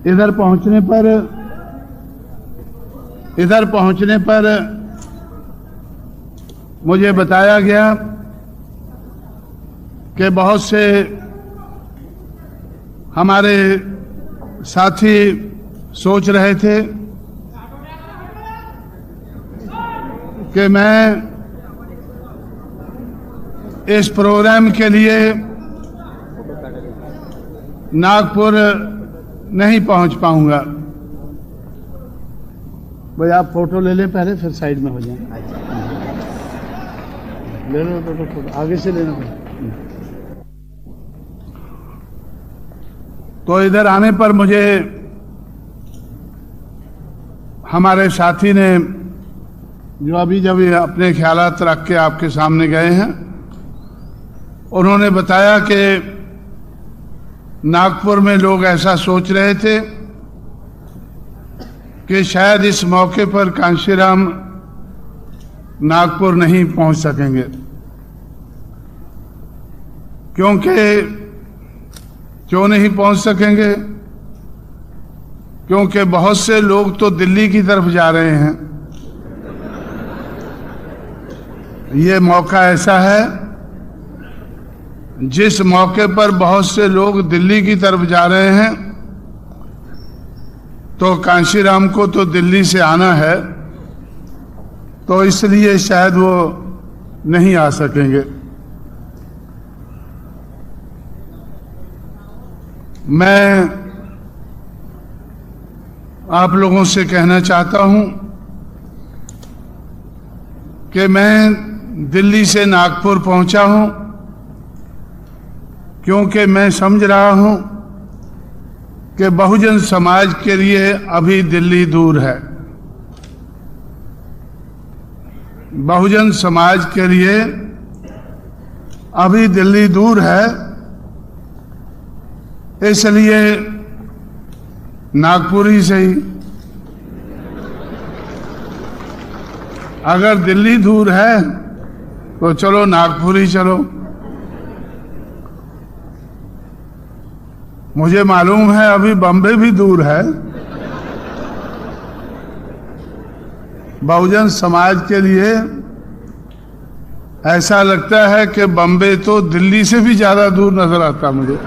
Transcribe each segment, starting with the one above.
इधर पहुंचने पर मुझे बताया गया कि बहुत से हमारे साथी सोच रहे थे कि मैं इस प्रोग्राम के लिए नागपुर नहीं पहुंच पाऊंगा। भाई आप फोटो ले लें पहले, फिर साइड में हो जाएं। ले लो फोटो, आगे से लेना पड़ेगा। तो इधर आने पर मुझे हमारे साथी ने, जो अभी जब अपने ख्यालात रख के आपके सामने गए हैं, उन्होंने बताया कि नागपुर में लोग ऐसा सोच रहे थे कि शायद इस मौके पर कांशीराम नागपुर नहीं पहुंच सकेंगे, क्यों नहीं पहुंच सकेंगे? क्योंकि बहुत से लोग तो दिल्ली की तरफ जा रहे हैं। ये मौका ऐसा है जिस मौके पर बहुत से लोग दिल्ली की तरफ जा रहे हैं, तो कांशीराम को तो दिल्ली से आना है, तो इसलिए शायद वो नहीं आ सकेंगे। मैं आप लोगों से कहना चाहता हूं कि मैं दिल्ली से नागपुर पहुंचा हूं क्योंकि मैं समझ रहा हूं कि बहुजन समाज के लिए अभी दिल्ली दूर है। बहुजन समाज के लिए अभी दिल्ली दूर है, इसलिए नागपुर ही सही। अगर दिल्ली दूर है तो चलो नागपुर ही चलो। मुझे मालूम है अभी बम्बई भी दूर है। बहुजन समाज के लिए ऐसा लगता है कि बम्बई तो दिल्ली से भी ज्यादा दूर नजर आता मुझे।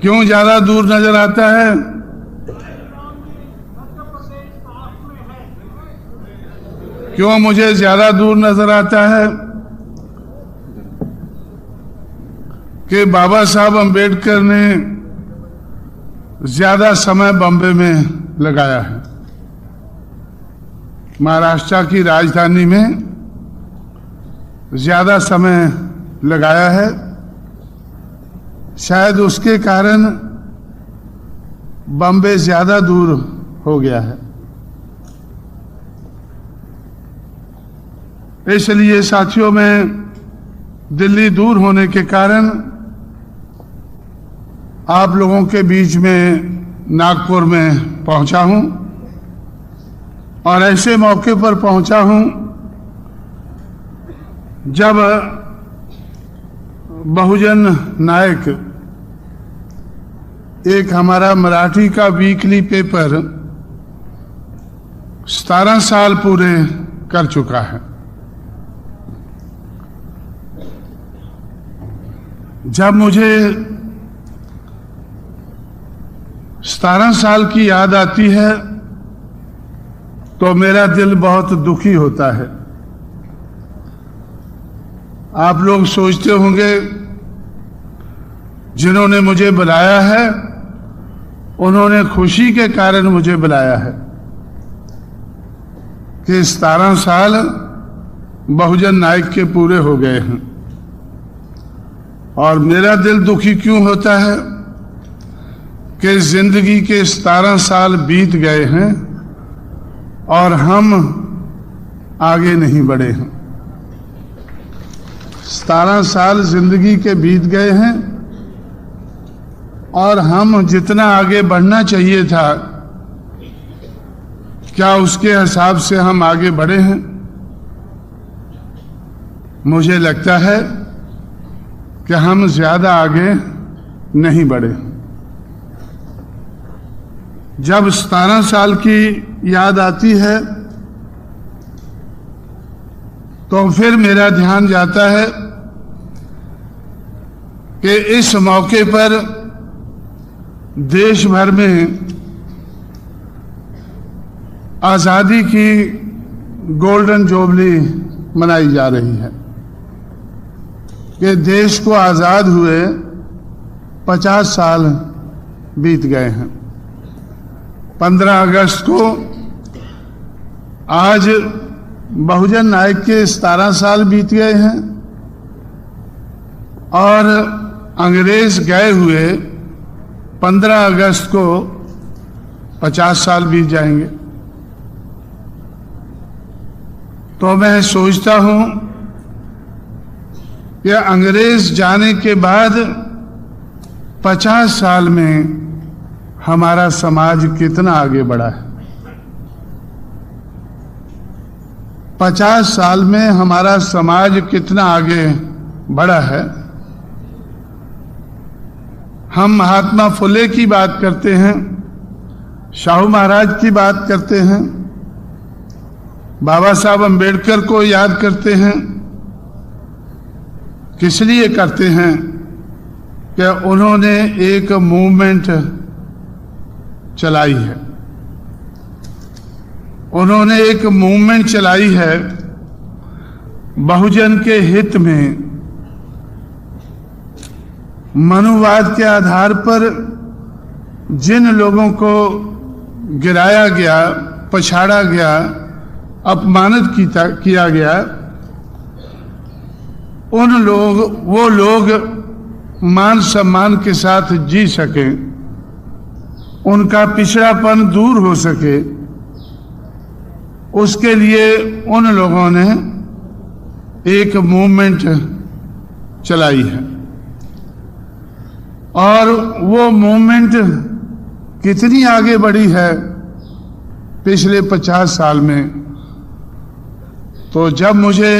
क्यों ज्यादा दूर नजर आता है? क्यों मुझे ज्यादा दूर नजर आता है? कि बाबा साहब अंबेडकर ने ज्यादा समय बॉम्बे में लगाया है, महाराष्ट्र की राजधानी में ज्यादा समय लगाया है। शायद उसके कारण बॉम्बे ज्यादा दूर हो गया है। इसलिए साथियों, में दिल्ली दूर होने के कारण आप लोगों के बीच में नागपुर में पहुंचा हूं, और ऐसे मौके पर पहुंचा हूं जब बहुजन नायक, एक हमारा मराठी का वीकली पेपर 17 साल पूरे कर चुका है। जब मुझे 17 साल की याद आती है तो मेरा दिल बहुत दुखी होता है। आप लोग सोचते होंगे जिन्होंने मुझे बुलाया है उन्होंने खुशी के कारण मुझे बुलाया है कि 17 साल बहुजन नायक के पूरे हो गए हैं। और मेरा दिल दुखी क्यों होता है कि जिंदगी के 17 साल बीत गए हैं और हम आगे नहीं बढ़े हैं। 17 साल जिंदगी के बीत गए हैं और हम जितना आगे बढ़ना चाहिए था, क्या उसके हिसाब से हम आगे बढ़े हैं? मुझे लगता है कि हम ज्यादा आगे नहीं बढ़े। जब 17 साल की याद आती है तो फिर मेरा ध्यान जाता है कि इस मौके पर देश भर में आजादी की गोल्डन जुबली मनाई जा रही है कि देश को आजाद हुए 50 साल बीत गए हैं। 15 अगस्त को आज बहुजन नायक के 17 साल बीत गए हैं और अंग्रेज गए हुए 15 अगस्त को 50 साल बीत जाएंगे। तो मैं सोचता हूं कि अंग्रेज जाने के बाद 50 साल में हमारा समाज कितना आगे बढ़ा है। 50 साल में हमारा समाज कितना आगे बढ़ा है। हम महात्मा फुले की बात करते हैं, शाहू महाराज की बात करते हैं, बाबा साहब अंबेडकर को याद करते हैं। किस लिए करते हैं कि उन्होंने एक मूवमेंट चलाई है। उन्होंने एक मूवमेंट चलाई है बहुजन के हित में। मनुवाद के आधार पर जिन लोगों को गिराया गया, पछाड़ा गया, अपमानित किया गया, वो लोग मान सम्मान के साथ जी सकें, उनका पिछड़ापन दूर हो सके, उसके लिए उन लोगों ने एक मूवमेंट चलाई है। और वो मूवमेंट कितनी आगे बढ़ी है पिछले 50 साल में। तो जब मुझे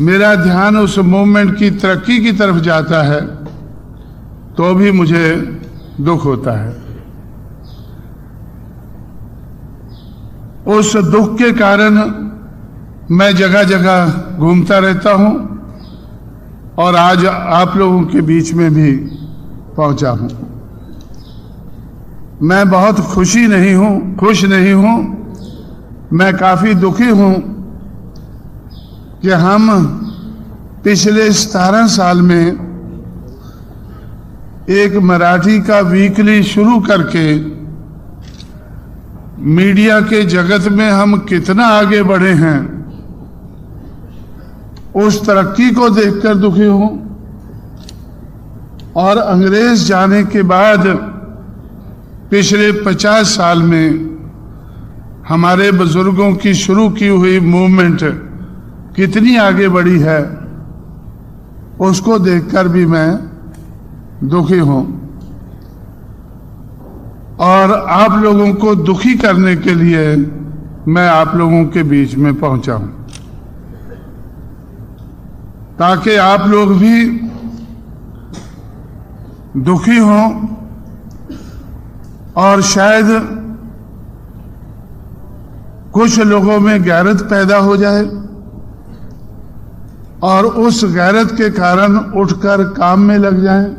मेरा ध्यान उस मूवमेंट की तरक्की की तरफ जाता है तो भी मुझे दुख होता है। उस दुख के कारण मैं जगह जगह घूमता रहता हूं और आज आप लोगों के बीच में भी पहुंचा हूं। मैं बहुत खुश नहीं हूं, मैं काफी दुखी हूं कि हम पिछले 17 साल में एक मराठी का वीकली शुरू करके मीडिया के जगत में हम कितना आगे बढ़े हैं, उस तरक्की को देखकर दुखी हूं। और अंग्रेज जाने के बाद पिछले 50 साल में हमारे बुजुर्गों की शुरू की हुई मूवमेंट कितनी आगे बढ़ी है, उसको देखकर भी मैं दुखी हूं। और आप लोगों को दुखी करने के लिए मैं आप लोगों के बीच में पहुंचा हूं, ताकि आप लोग भी दुखी हों और शायद कुछ लोगों में गैरत पैदा हो जाए और उस गैरत के कारण उठकर काम में लग जाएं,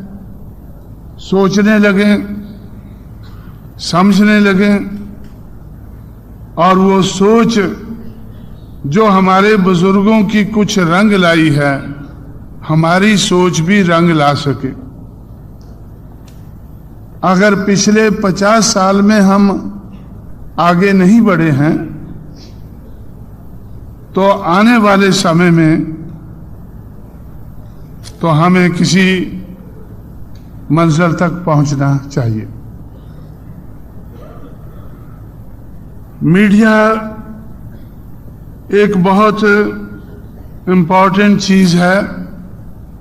सोचने लगें, समझने लगें। और वो सोच जो हमारे बुजुर्गों की कुछ रंग लाई है, हमारी सोच भी रंग ला सके। अगर पिछले 50 साल में हम आगे नहीं बढ़े हैं तो आने वाले समय में तो हमें किसी मंजिल तक पहुंचना चाहिए। मीडिया एक बहुत इम्पोर्टेंट चीज है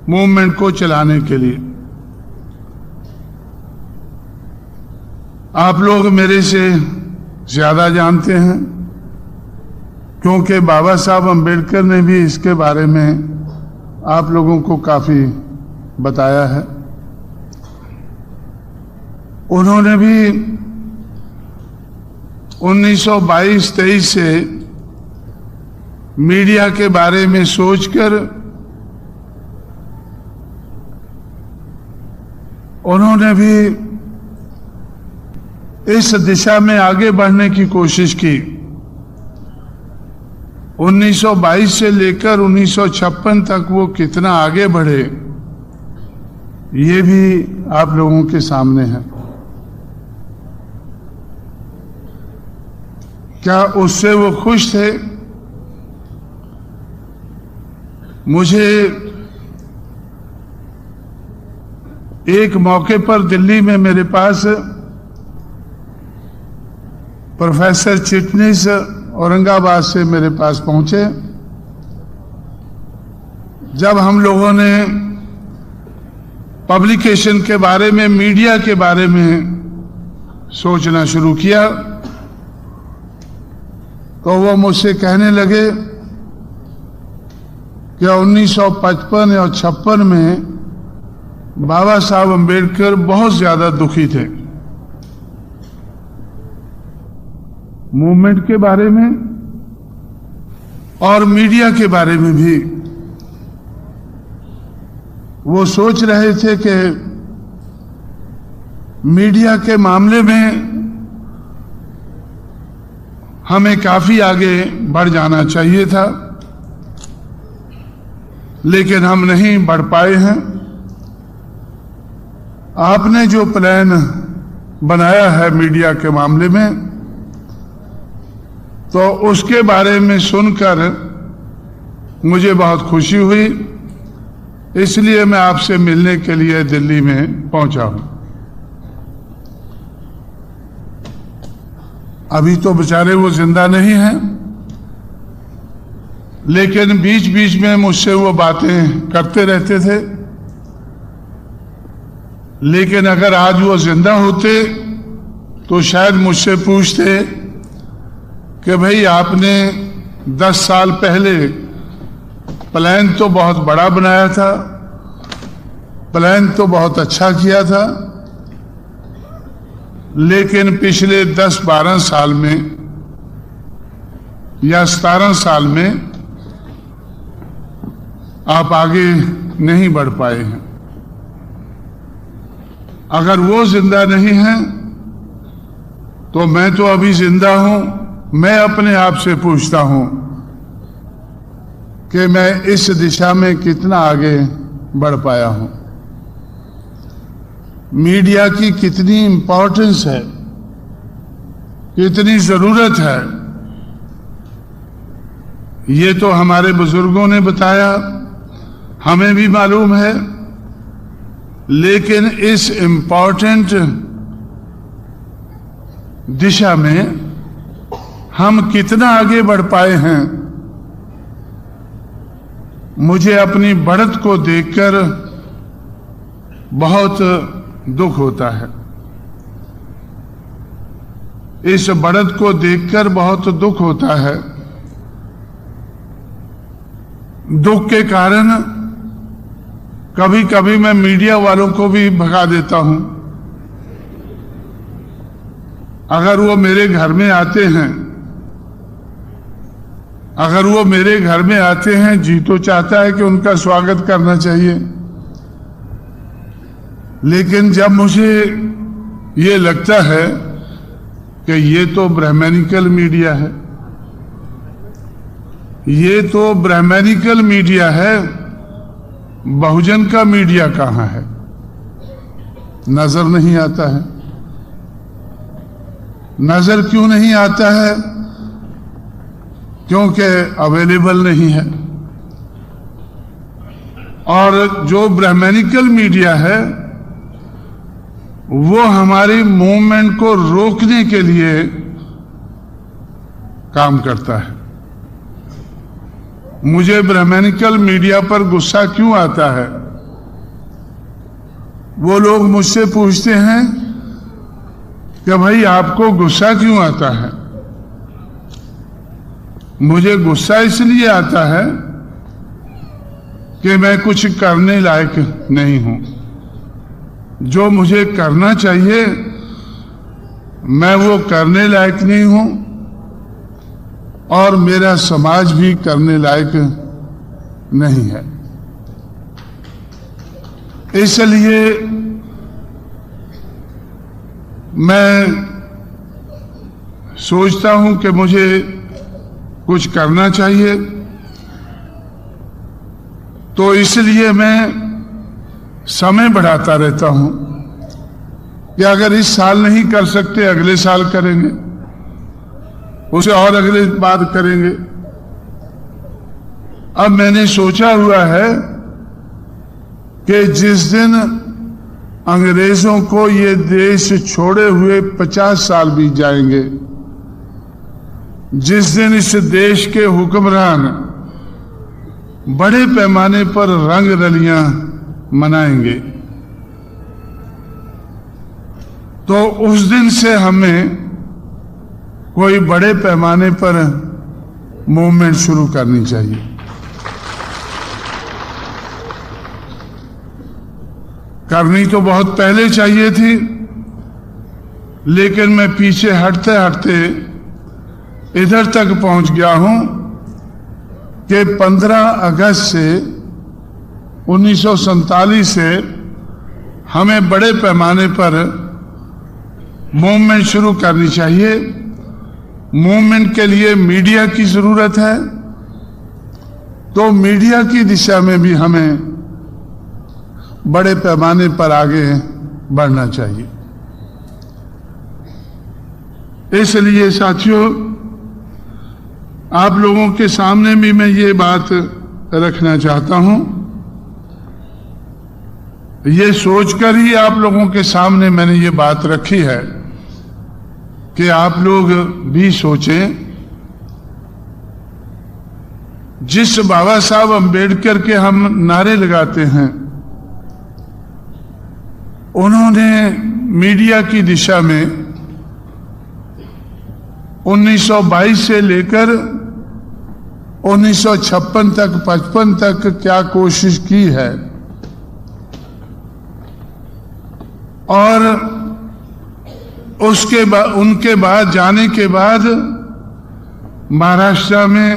मूवमेंट को चलाने के लिए। आप लोग मेरे से ज्यादा जानते हैं क्योंकि बाबा साहब अंबेडकर ने भी इसके बारे में आप लोगों को काफी बताया है। उन्होंने भी 1922-23 से मीडिया के बारे में सोचकर उन्होंने भी इस दिशा में आगे बढ़ने की कोशिश की। 1922 से लेकर 1956 तक वो कितना आगे बढ़े, ये भी आप लोगों के सामने है। क्या उससे वो खुश थे? मुझे एक मौके पर दिल्ली में मेरे पास प्रोफेसर चिटनिस औरंगाबाद से मेरे पास पहुंचे। जब हम लोगों ने पब्लिकेशन के बारे में, मीडिया के बारे में सोचना शुरू किया, तो वो मुझसे कहने लगे कि 1955 और 56 में बाबा साहब अम्बेडकर बहुत ज्यादा दुखी थे मूवमेंट के बारे में और मीडिया के बारे में भी। वो सोच रहे थे कि मीडिया के मामले में हमें काफी आगे बढ़ जाना चाहिए था, लेकिन हम नहीं बढ़ पाए हैं। आपने जो प्लान बनाया है मीडिया के मामले में, तो उसके बारे में सुनकर मुझे बहुत खुशी हुई, इसलिए मैं आपसे मिलने के लिए दिल्ली में पहुंचा हूं। अभी तो बेचारे वो जिंदा नहीं हैं, लेकिन बीच बीच में मुझसे वो बातें करते रहते थे। लेकिन अगर आज वो जिंदा होते तो शायद मुझसे पूछते कि भाई आपने 10 साल पहले प्लान तो बहुत बड़ा बनाया था, प्लान तो बहुत अच्छा किया था, लेकिन पिछले 10-12 साल में या 17 साल में आप आगे नहीं बढ़ पाए हैं। अगर वो जिंदा नहीं है तो मैं तो अभी जिंदा हूं। मैं अपने आप से पूछता हूं कि मैं इस दिशा में कितना आगे बढ़ पाया हूं। मीडिया की कितनी इंपॉर्टेंस है, कितनी जरूरत है, ये तो हमारे बुजुर्गों ने बताया, हमें भी मालूम है। लेकिन इस इम्पोर्टेंट दिशा में हम कितना आगे बढ़ पाए हैं, मुझे अपनी बढ़त को देखकर बहुत दुख होता है। इस बढ़त को देखकर बहुत दुख होता है। दुख के कारण कभी कभी मैं मीडिया वालों को भी भगा देता हूं। अगर वो मेरे घर में आते हैं, अगर वो मेरे घर में आते हैं, जी तो चाहता है कि उनका स्वागत करना चाहिए, लेकिन जब मुझे ये लगता है कि ये तो ब्राह्मणिकल मीडिया है, ये तो ब्राह्मणिकल मीडिया है, बहुजन का मीडिया कहां है, नजर नहीं आता है। नजर क्यों नहीं आता है? क्योंकि अवेलेबल नहीं है। और जो ब्राह्मणिकल मीडिया है वो हमारी मूवमेंट को रोकने के लिए काम करता है। मुझे ब्राह्मणिकल मीडिया पर गुस्सा क्यों आता है? वो लोग मुझसे पूछते हैं कि भाई आपको गुस्सा क्यों आता है? मुझे गुस्सा इसलिए आता है कि मैं कुछ करने लायक नहीं हूं। जो मुझे करना चाहिए मैं वो करने लायक नहीं हूं, और मेरा समाज भी करने लायक नहीं है। इसलिए मैं सोचता हूं कि मुझे कुछ करना चाहिए, तो इसलिए मैं समय बढ़ाता रहता हूं कि अगर इस साल नहीं कर सकते अगले साल करेंगे, उसे और अगले बार करेंगे। अब मैंने सोचा हुआ है कि जिस दिन अंग्रेजों को ये देश छोड़े हुए 50 साल बीत जाएंगे, जिस दिन इस देश के हुक्मरान बड़े पैमाने पर रंग रलियां मनाएंगे, तो उस दिन से हमें कोई बड़े पैमाने पर मूवमेंट शुरू करनी चाहिए। करनी तो बहुत पहले चाहिए थी, लेकिन मैं पीछे हटते हटते इधर तक पहुंच गया हूं कि 15 अगस्त से 1947 से हमें बड़े पैमाने पर मूवमेंट शुरू करनी चाहिए। मूवमेंट के लिए मीडिया की जरूरत है, तो मीडिया की दिशा में भी हमें बड़े पैमाने पर आगे बढ़ना चाहिए। इसलिए साथियों, आप लोगों के सामने भी मैं ये बात रखना चाहता हूं। ये सोचकर ही आप लोगों के सामने मैंने ये बात रखी है कि आप लोग भी सोचें। जिस बाबा साहब अंबेडकर के हम नारे लगाते हैं, उन्होंने मीडिया की दिशा में 1922 से लेकर 1956 तक 55 तक क्या कोशिश की है, और उसके बाद उनके बाद जाने के बाद महाराष्ट्र में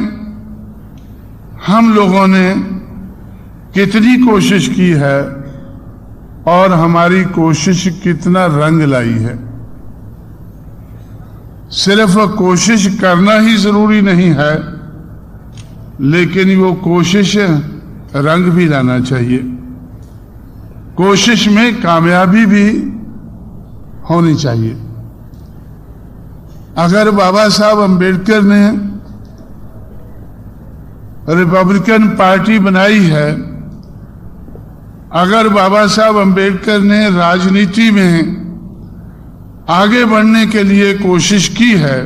हम लोगों ने कितनी कोशिश की है और हमारी कोशिश कितना रंग लाई है। सिर्फ कोशिश करना ही जरूरी नहीं है, लेकिन वो कोशिश रंग भी लाना चाहिए। कोशिश में कामयाबी भी होनी चाहिए। अगर बाबा साहब अंबेडकर ने रिपब्लिकन पार्टी बनाई है, अगर बाबा साहब अंबेडकर ने राजनीति में आगे बढ़ने के लिए कोशिश की है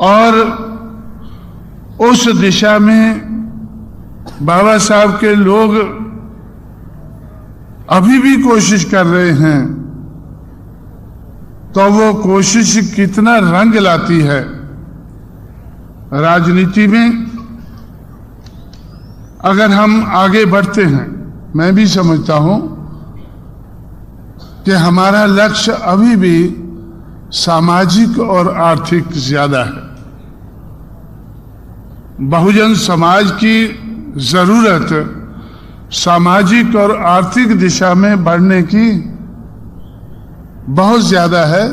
और उस दिशा में बाबा साहब के लोग अभी भी कोशिश कर रहे हैं, तो वो कोशिश कितना रंग लाती है राजनीति में। अगर हम आगे बढ़ते हैं, मैं भी समझता हूं कि हमारा लक्ष्य अभी भी सामाजिक और आर्थिक ज्यादा है। बहुजन समाज की जरूरत सामाजिक और आर्थिक दिशा में बढ़ने की बहुत ज्यादा है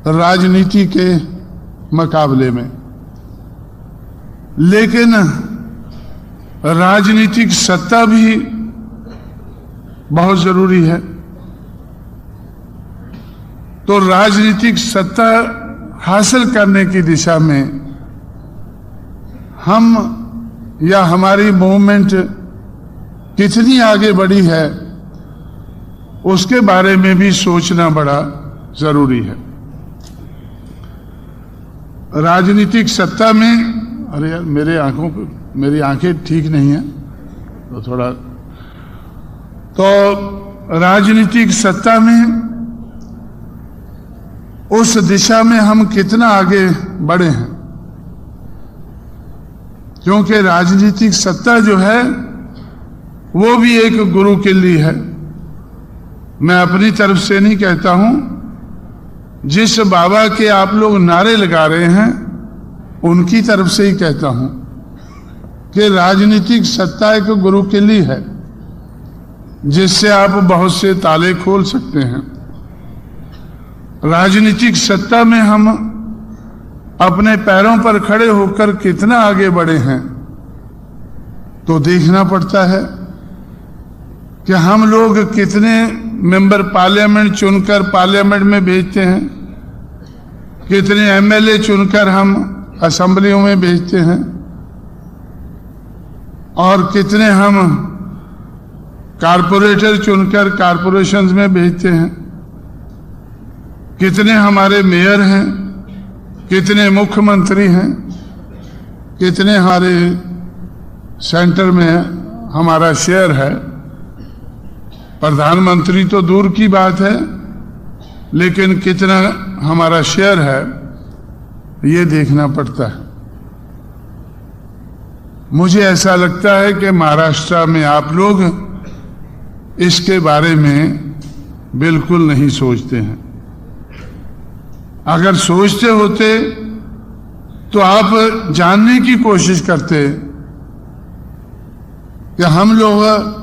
राजनीति के मुकाबले में। लेकिन राजनीतिक सत्ता भी बहुत जरूरी है। तो राजनीतिक सत्ता हासिल करने की दिशा में हम या हमारी मूवमेंट कितनी आगे बढ़ी है, उसके बारे में भी सोचना बड़ा जरूरी है। राजनीतिक सत्ता में, अरे यार मेरी आंखें ठीक नहीं है तो थोड़ा, तो राजनीतिक सत्ता में उस दिशा में हम कितना आगे बढ़े हैं। क्योंकि राजनीतिक सत्ता जो है वो भी एक गुरु किल्ली है। मैं अपनी तरफ से नहीं कहता हूं, जिस बाबा के आप लोग नारे लगा रहे हैं उनकी तरफ से ही कहता हूं कि राजनीतिक सत्ता एक गुरु किल्ली है जिससे आप बहुत से ताले खोल सकते हैं। राजनीतिक सत्ता में हम अपने पैरों पर खड़े होकर कितना आगे बढ़े हैं तो देखना पड़ता है कि हम लोग कितने मेंबर पार्लियामेंट चुनकर पार्लियामेंट में भेजते हैं, कितने एमएलए चुनकर हम असेंबलियों में भेजते हैं, और कितने हम कारपोरेटर चुनकर कारपोरेशंस में भेजते हैं, कितने हमारे मेयर हैं, कितने मुख्यमंत्री हैं, कितने हमारे सेंटर में हमारा शेयर है। प्रधानमंत्री तो दूर की बात है, लेकिन कितना हमारा शेयर है ये देखना पड़ता है। मुझे ऐसा लगता है कि महाराष्ट्र में आप लोग इसके बारे में बिल्कुल नहीं सोचते हैं। अगर सोचते होते तो आप जानने की कोशिश करते कि हम लोग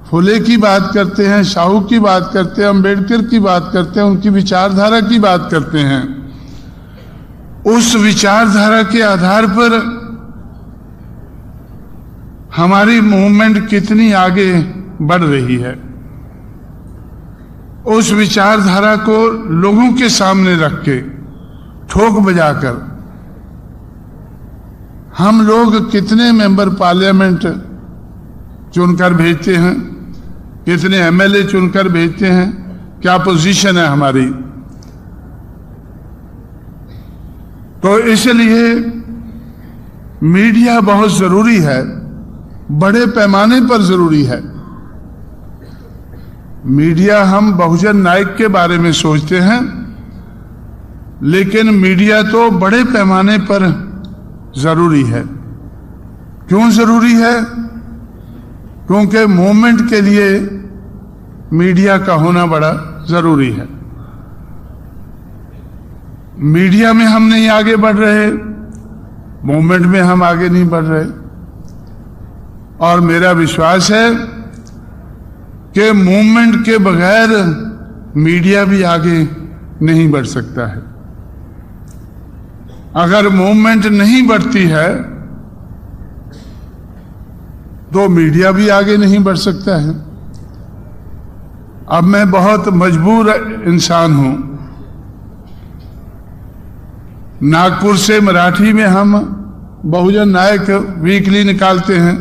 फुले की बात करते हैं, साहू की बात करते हैं, अंबेडकर की बात करते हैं, उनकी विचारधारा की बात करते हैं। उस विचारधारा के आधार पर हमारी मूवमेंट कितनी आगे बढ़ रही है, उस विचारधारा को लोगों के सामने रख के ठोक बजाकर हम लोग कितने मेंबर पार्लियामेंट चुनकर भेजते हैं, कितने एमएलए चुनकर भेजते हैं, क्या पोजीशन है हमारी। तो इसलिए मीडिया बहुत जरूरी है, बड़े पैमाने पर जरूरी है। मीडिया, हम बहुजन नायक के बारे में सोचते हैं, लेकिन मीडिया तो बड़े पैमाने पर जरूरी है। क्यों जरूरी है? क्योंकि मूवमेंट के लिए मीडिया का होना बड़ा जरूरी है। मीडिया में हम नहीं आगे बढ़ रहे, मूवमेंट में हम आगे नहीं बढ़ रहे। और मेरा विश्वास है कि मूवमेंट के बगैर मीडिया भी आगे नहीं बढ़ सकता है। अगर मूवमेंट नहीं बढ़ती है तो मीडिया भी आगे नहीं बढ़ सकता है। अब मैं बहुत मजबूर इंसान हूं। नागपुर से मराठी में हम बहुजन नायक वीकली निकालते हैं,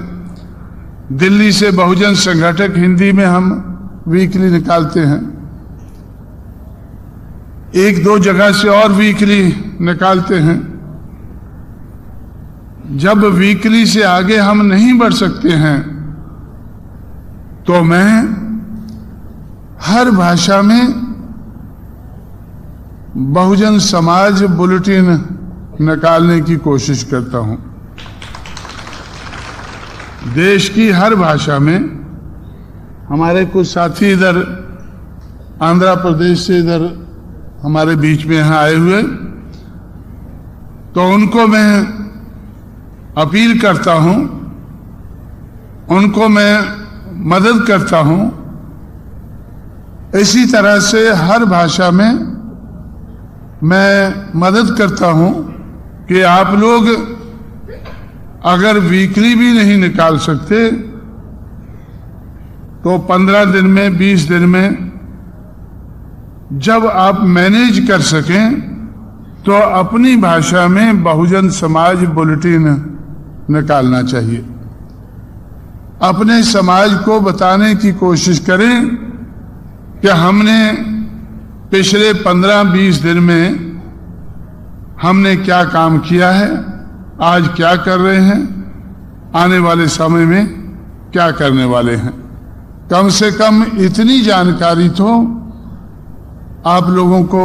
दिल्ली से बहुजन संगठक हिंदी में हम वीकली निकालते हैं, एक दो जगह से और वीकली निकालते हैं। जब वीकली से आगे हम नहीं बढ़ सकते हैं तो मैं हर भाषा में बहुजन समाज बुलेटिन निकालने की कोशिश करता हूं। देश की हर भाषा में। हमारे कुछ साथी इधर आंध्र प्रदेश से इधर हमारे बीच में यहाँ आए हुए, तो उनको मैं अपील करता हूं, उनको मैं मदद करता हूं। इसी तरह से हर भाषा में मैं मदद करता हूं कि आप लोग अगर वीकली भी नहीं निकाल सकते तो 15 दिन में, 20 दिन में जब आप मैनेज कर सकें तो अपनी भाषा में बहुजन समाज बुलेटिन निकालना चाहिए। अपने समाज को बताने की कोशिश करें कि हमने पिछले 15-20 दिन में हमने क्या काम किया है, आज क्या कर रहे हैं, आने वाले समय में क्या करने वाले हैं। कम से कम इतनी जानकारी तो आप लोगों को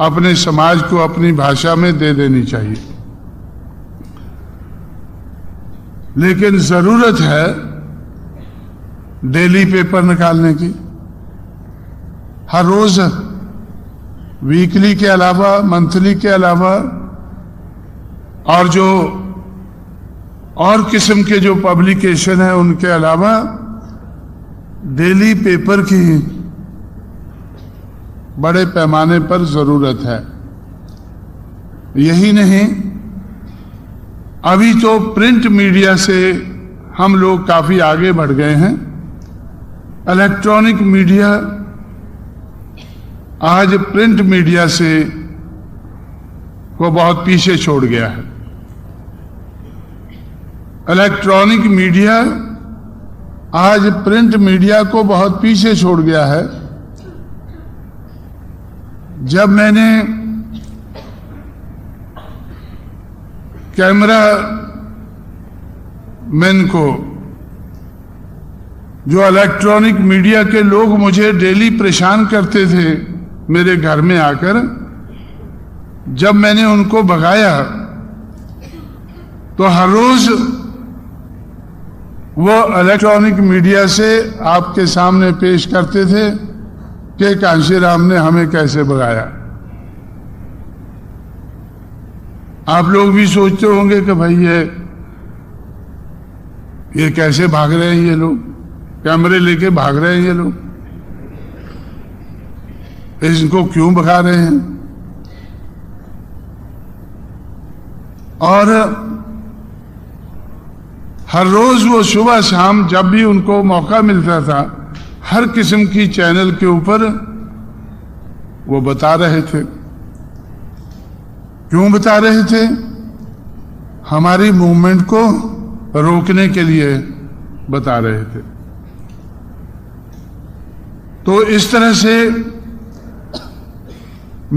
अपने समाज को अपनी भाषा में दे देनी चाहिए। लेकिन जरूरत है डेली पेपर निकालने की, हर रोज, वीकली के अलावा, मंथली के अलावा, और जो और किस्म के जो पब्लिकेशन है उनके अलावा डेली पेपर की बड़े पैमाने पर जरूरत है। यही नहीं, अभी तो प्रिंट मीडिया से हम लोग काफी आगे बढ़ गए हैं। इलेक्ट्रॉनिक मीडिया आज प्रिंट मीडिया से को बहुत पीछे छोड़ गया है। इलेक्ट्रॉनिक मीडिया आज प्रिंट मीडिया को बहुत पीछे छोड़ गया है। जब मैंने कैमरा मैन को, जो इलेक्ट्रॉनिक मीडिया के लोग मुझे डेली परेशान करते थे मेरे घर में आकर, जब मैंने उनको भगाया तो हर रोज वो इलेक्ट्रॉनिक मीडिया से आपके सामने पेश करते थे कि कांशीराम ने हमें कैसे भगाया। आप लोग भी सोचते होंगे कि भाई ये कैसे भाग रहे हैं, ये लोग कैमरे लेके भाग रहे हैं, ये लोग इनको क्यों भगा रहे हैं। और हर रोज वो सुबह शाम जब भी उनको मौका मिलता था, हर किस्म की चैनल के ऊपर वो बता रहे थे। क्यों बता रहे थे? हमारी मूवमेंट को रोकने के लिए बता रहे थे। तो इस तरह से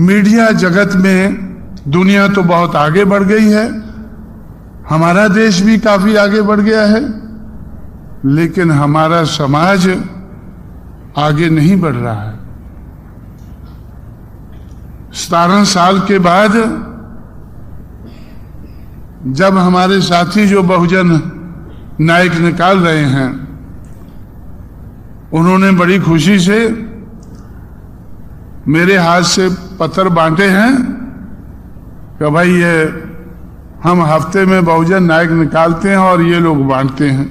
मीडिया जगत में दुनिया तो बहुत आगे बढ़ गई है, हमारा देश भी काफी आगे बढ़ गया है, लेकिन हमारा समाज आगे नहीं बढ़ रहा है। 17 साल के बाद जब हमारे साथी जो बहुजन नायक निकाल रहे हैं, उन्होंने बड़ी खुशी से मेरे हाथ से पत्र बांटे हैं कि भाई ये हम हफ्ते में बहुजन नायक निकालते हैं और ये लोग बांटते हैं।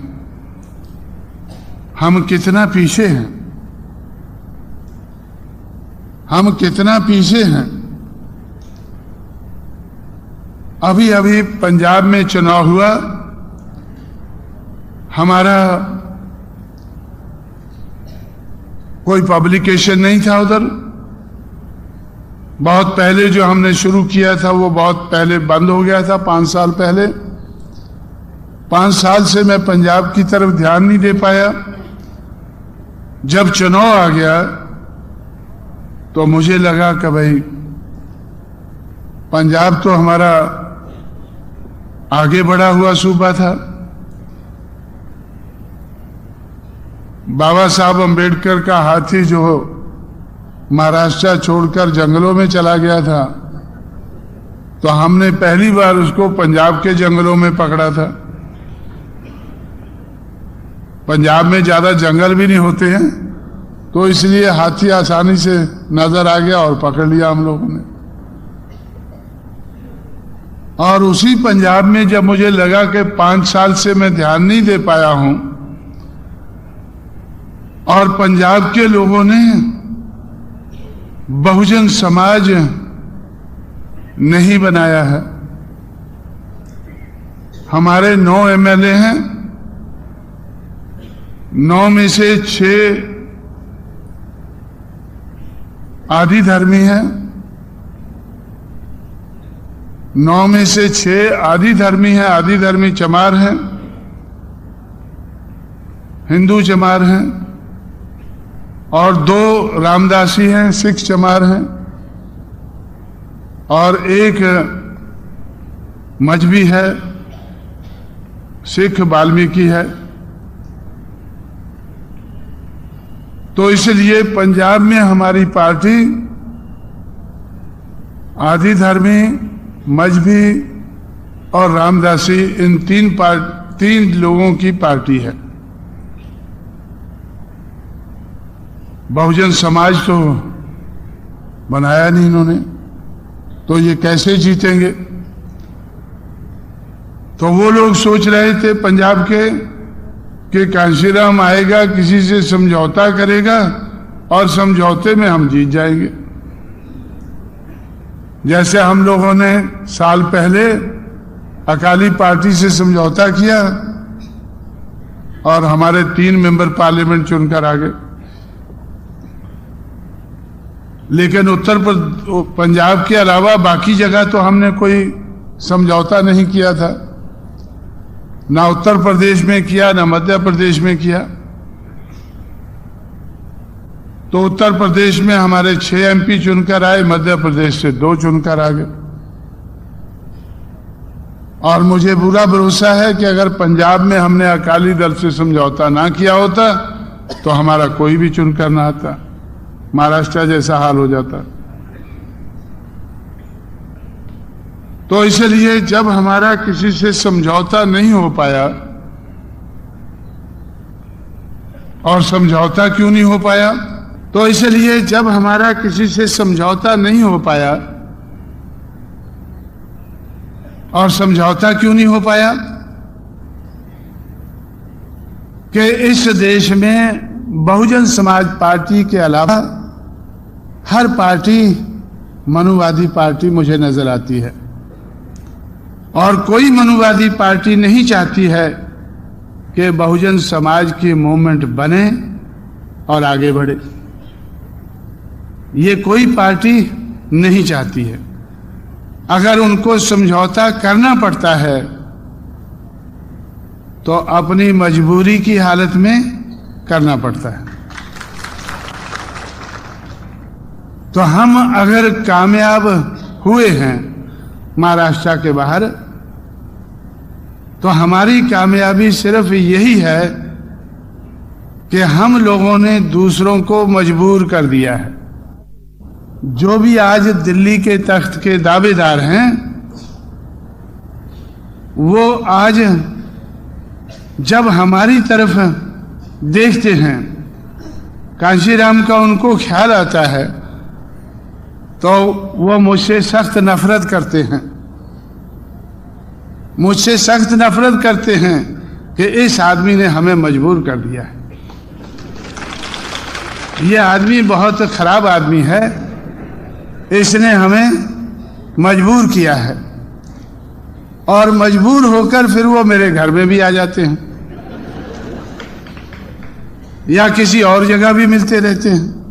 हम कितना पीछे हैं, हम कितना पीछे हैं। अभी अभी पंजाब में चुनाव हुआ, हमारा कोई पब्लिकेशन नहीं था उधर। बहुत पहले जो हमने शुरू किया था वो बहुत पहले बंद हो गया था, 5 साल पहले। 5 साल से मैं पंजाब की तरफ ध्यान नहीं दे पाया। जब चुनाव आ गया तो मुझे लगा कि भाई पंजाब तो हमारा आगे बढ़ा हुआ सूबा था। बाबा साहब अंबेडकर का हाथी जो महाराष्ट्र छोड़कर जंगलों में चला गया था, तो हमने पहली बार उसको पंजाब के जंगलों में पकड़ा था। पंजाब में ज्यादा जंगल भी नहीं होते हैं, तो इसलिए हाथी आसानी से नजर आ गया और पकड़ लिया हम लोगों ने। और उसी पंजाब में जब मुझे लगा कि 5 साल से मैं ध्यान नहीं दे पाया हूं और पंजाब के लोगों ने बहुजन समाज नहीं बनाया है। हमारे 9 एमएलए हैं, 9 में से 6 आदि धर्मी हैं, 9 में से 6 आदि धर्मी हैं, आदि धर्मी चमार हैं, हिंदू चमार हैं, और 2 रामदासी हैं, सिख चमार हैं, और 1 मजहबी है, सिख वाल्मीकि है। तो इसलिए पंजाब में हमारी पार्टी आदि धर्मी, मजहबी और रामदासी, इन 3 लोगों की पार्टी है। बहुजन समाज तो बनाया नहीं इन्होंने, तो ये कैसे जीतेंगे? तो वो लोग सोच रहे थे पंजाब के कि कांशीराम आएगा, किसी से समझौता करेगा और समझौते में हम जीत जाएंगे। जैसे हम लोगों ने साल पहले अकाली पार्टी से समझौता किया और हमारे 3 मेंबर पार्लियामेंट चुनकर आ गए। लेकिन पंजाब के अलावा बाकी जगह तो हमने कोई समझौता नहीं किया था, ना उत्तर प्रदेश में किया, ना मध्य प्रदेश में किया। तो उत्तर प्रदेश में हमारे 6 MP चुनकर आए, मध्य प्रदेश से 2 चुनकर आ गए। और मुझे पूरा भरोसा है कि अगर पंजाब में हमने अकाली दल से समझौता ना किया होता तो हमारा कोई भी चुनकर ना आता, महाराष्ट्र जैसा हाल हो जाता। तो इसलिए जब हमारा किसी से समझौता नहीं हो पाया, और समझौता क्यों नहीं हो पाया? तो इसलिए जब हमारा किसी से समझौता नहीं हो पाया, और समझौता क्यों नहीं हो पाया? कि इस देश में बहुजन समाज पार्टी के अलावा हर पार्टी मनुवादी पार्टी मुझे नजर आती है, और कोई मनुवादी पार्टी नहीं चाहती है कि बहुजन समाज की मूवमेंट बने और आगे बढ़े। ये कोई पार्टी नहीं चाहती है। अगर उनको समझौता करना पड़ता है तो अपनी मजबूरी की हालत में करना पड़ता है। तो हम अगर कामयाब हुए हैं महाराष्ट्र के बाहर, तो हमारी कामयाबी सिर्फ यही है कि हम लोगों ने दूसरों को मजबूर कर दिया है। जो भी आज दिल्ली के तख्त के दावेदार हैं, वो आज जब हमारी तरफ देखते हैं, कांशीराम का उनको ख्याल आता है, तो वो मुझसे सख्त नफरत करते हैं। मुझसे सख्त नफरत करते हैं कि इस आदमी ने हमें मजबूर कर दिया है। ये आदमी बहुत खराब आदमी है, इसने हमें मजबूर किया है। और मजबूर होकर फिर वो मेरे घर में भी आ जाते हैं या किसी और जगह भी मिलते रहते हैं।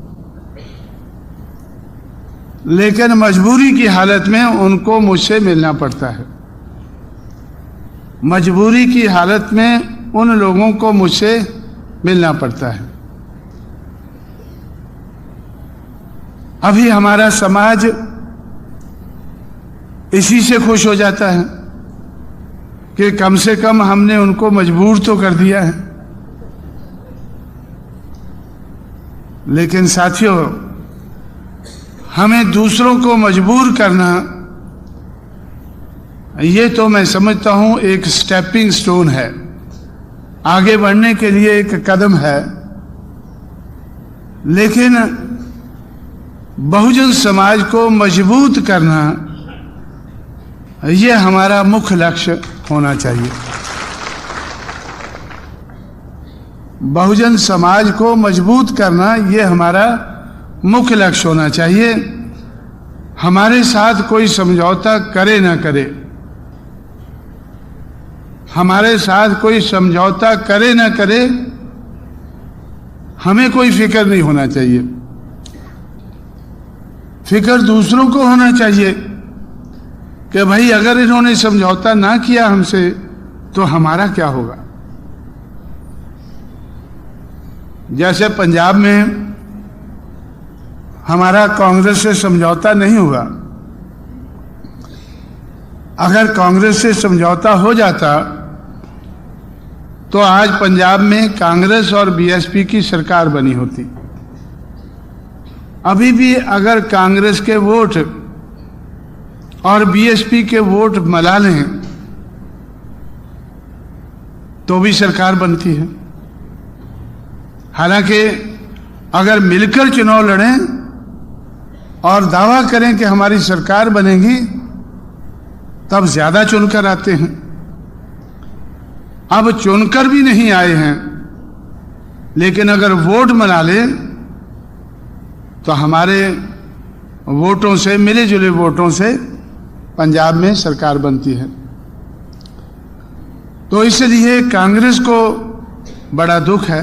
लेकिन मजबूरी की हालत में उनको मुझसे मिलना पड़ता है। मजबूरी की हालत में उन लोगों को मुझसे मिलना पड़ता है। अभी हमारा समाज इसी से खुश हो जाता है कि कम से कम हमने उनको मजबूर तो कर दिया है। लेकिन साथियों, हमें दूसरों को मजबूर करना, ये तो मैं समझता हूं एक स्टेपिंग स्टोन है, आगे बढ़ने के लिए एक कदम है। लेकिन बहुजन समाज को मजबूत करना, ये हमारा मुख्य लक्ष्य होना चाहिए। बहुजन समाज को मजबूत करना, ये हमारा मुख्य लक्ष्य होना चाहिए। हमारे साथ कोई समझौता करे ना करे, हमारे साथ कोई समझौता करे ना करे, हमें कोई फिक्र नहीं होना चाहिए। फिक्र दूसरों को होना चाहिए कि भाई अगर इन्होंने समझौता ना किया हमसे तो हमारा क्या होगा। जैसे पंजाब में हमारा कांग्रेस से समझौता नहीं हुआ। अगर कांग्रेस से समझौता हो जाता तो आज पंजाब में कांग्रेस और बीएसपी की सरकार बनी होती। अभी भी अगर कांग्रेस के वोट और बीएसपी के वोट मिला लें तो भी सरकार बनती है। हालांकि अगर मिलकर चुनाव लड़ें और दावा करें कि हमारी सरकार बनेगी, तब ज्यादा चुनकर आते हैं। अब चुनकर भी नहीं आए हैं, लेकिन अगर वोट बना ले तो हमारे वोटों से, मिले जुले वोटों से पंजाब में सरकार बनती है। तो इसलिए कांग्रेस को बड़ा दुख है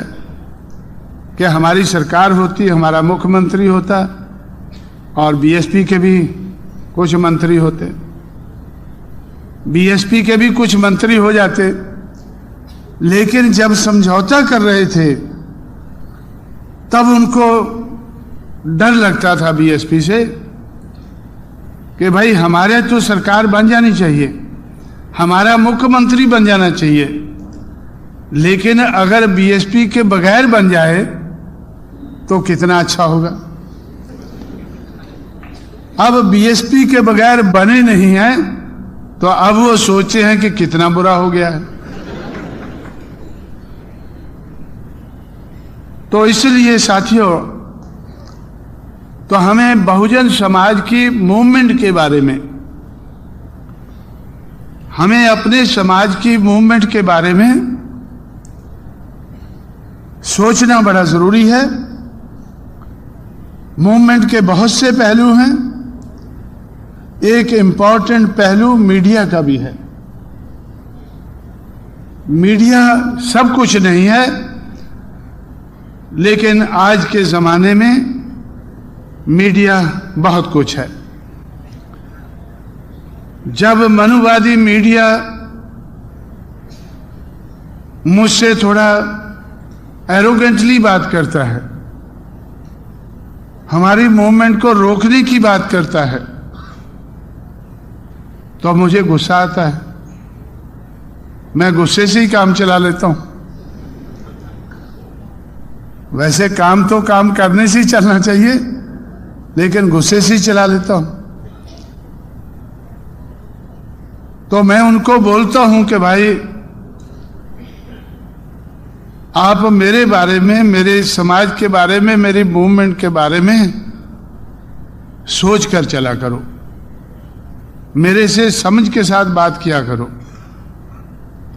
कि हमारी सरकार होती, हमारा मुख्यमंत्री होता और बीएसपी के भी कुछ मंत्री होते, बीएसपी के भी कुछ मंत्री हो जाते। लेकिन जब समझौता कर रहे थे तब उनको डर लगता था बीएसपी से कि भाई हमारे तो सरकार बन जानी चाहिए, हमारा मुख्यमंत्री बन जाना चाहिए, लेकिन अगर बीएसपी के बगैर बन जाए तो कितना अच्छा होगा। अब बीएसपी के बगैर बने नहीं हैं तो अब वो सोचे हैं कि कितना बुरा हो गया है। तो इसलिए साथियों, तो हमें बहुजन समाज की मूवमेंट के बारे में, हमें अपने समाज की मूवमेंट के बारे में सोचना बड़ा जरूरी है। मूवमेंट के बहुत से पहलू हैं। एक इंपॉर्टेंट पहलू मीडिया का भी है। मीडिया सब कुछ नहीं है, लेकिन आज के जमाने में मीडिया बहुत कुछ है। जब मनुवादी मीडिया मुझसे थोड़ा एरोगेंटली बात करता है, हमारी मूवमेंट को रोकने की बात करता है, तो मुझे गुस्सा आता है। मैं गुस्से से ही काम चला लेता हूं। वैसे काम तो काम करने से ही चलना चाहिए, लेकिन गुस्से से ही चला लेता हूं। तो मैं उनको बोलता हूं कि भाई आप मेरे बारे में, मेरे समाज के बारे में, मेरी मूवमेंट के बारे में सोच कर चला करो, मेरे से समझ के साथ बात किया करो,